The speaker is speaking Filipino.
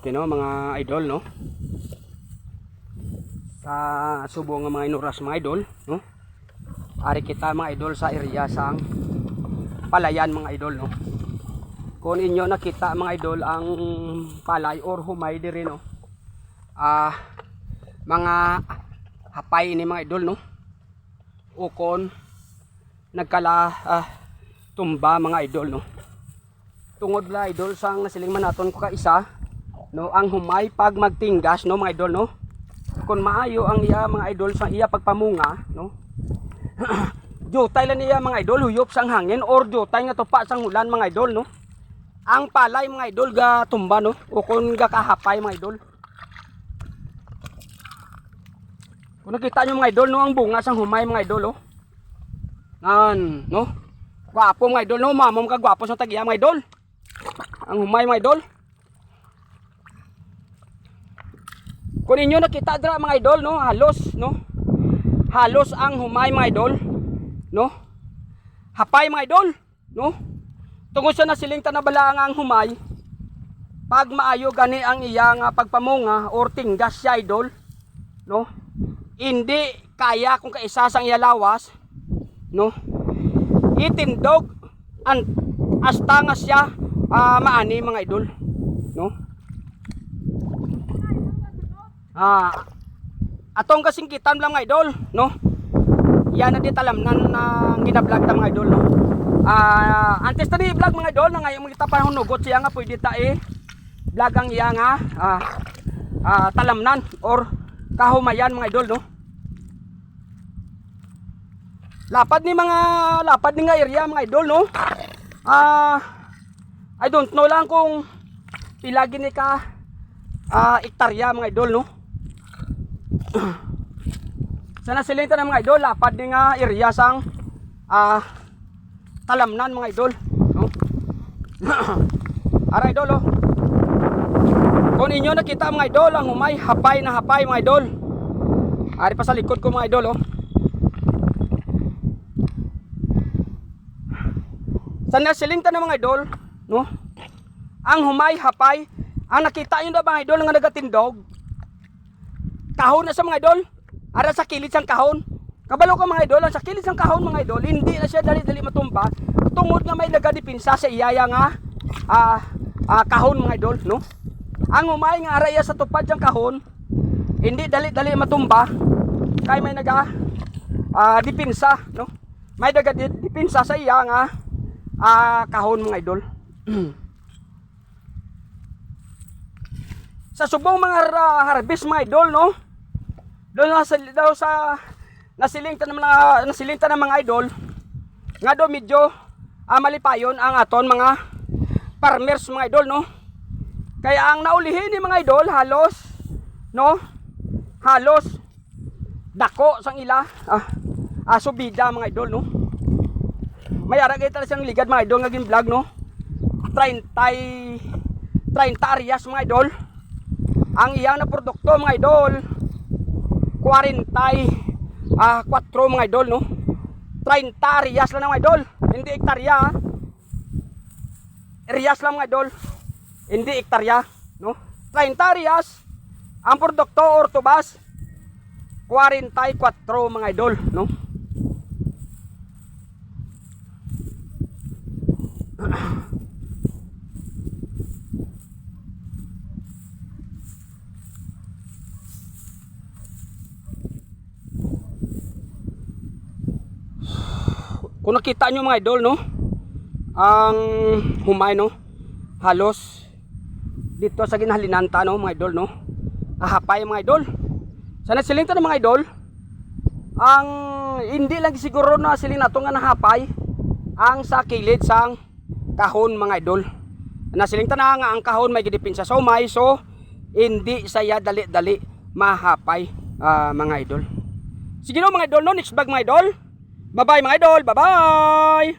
Okay no mga idol no. Sa subo nga mga inuras mga idol no. Ari kita mga idol sa area sang palayan mga idol no. Kung inyo nakita mga idol ang palay or humay diri no. Mga hapay ni mga idol no. Ukon nagkala tumba mga idol no. Tungod la idol sang nasiling manaton ko ka isa no, ang humay pag magtinggas no mga idol no. Kung maayo ang iya mga idol sa iya pagpamunga no. Jutay lang niya mga idol huyop sang hangin or jutay nga tupa sang ulan mga idol no. Ang palay mga idol ga tumba no o kung ga kahapay mga idol. Kung nakita nyo mga idol no ang bunga sang humay mga idol oh. Nan no. Gwapo mga idol no, mamom ka gwapo sa tagiya mga idol. Ang humay mga idol. Kung inyo nakita dira mga idol no, halos no. Halos ang humay mga idol no. Hapay mga idol no. Tungod sa nasiling tanabala ang humay. Pag maayo gani ang iyang pagpamunga or tinggas siya idol no. Hindi kaya kung kaisa sang iya lawas no. Itindog hasta nga siya maani mga idol no. Atong kasingkitan lang mga idol no. Yan na di talamnan na ginablog ta mga idol no. Antes ta di vlog mga idol na ngayon kita panahon nugot siya nga pwede ta vlog ang iya nga talamnan or kahumayan mga idol no. Lapad ni nga area mga idol no. I don't know lang kung pila gini ka hektarya mga idol no. Sana silinta na mga idol, lapad ni nga area sang talamnan mga idol no. Ara idol oh. Kung inyo nakita mga idol ang humay hapay na hapay mga idol. Ari pa sa likod ko mga idol oh. Sana silinta na mga idol no. Ang humay hapay ang nakita nyo na mga idol nga nagatindog kahon na sa mga idol. Ara sa kilid sang kahon. Kabalo ka mga idol, ang sa kilid sang kahon mga idol hindi na siya dali-dali matumba tungod nga may nagadipinsa sa iyaya nga kahon mga idol no. Ang humay nga araya sa tupad sang kahon hindi dali-dali matumba kay may dipinsa no. May nagadipinsa sa iya nga kahon mga idol. Sa subong mga harvest mga idol no. Doon sa nasilingta ng mga idol nga do medyo malipayon ang aton mga farmers mga idol no. Kaya ang naulihin ni mga idol halos no, halos dako sang ila subida mga idol no. May ara kay tala siyang ligad mga idol nga gin vlog no. 30 areas mga idol. Ang iyang na produkto mga idol 44 mga idol no. 30 areas lang mga idol, hindi hektarya. Areas lang mga idol, hindi hektarya no. 30 areas ang produkto or tubas 44 mga idol no. Kung nakita nyo mga idol no, ang humay no, halos dito sa ginhalinanta no mga idol no, hapay mga idol. Sana silinta ng mga idol, ang hindi lang siguro na siling nato nga nahapay ang sa kilid sang kahon mga idol. Nasilinta na nga ang kahon may gidipinsa sa humay, so hindi saya dali-dali mahapay mga idol. Sige no mga idol no, next vlog mga idol. Bye bye mga idol, bye bye.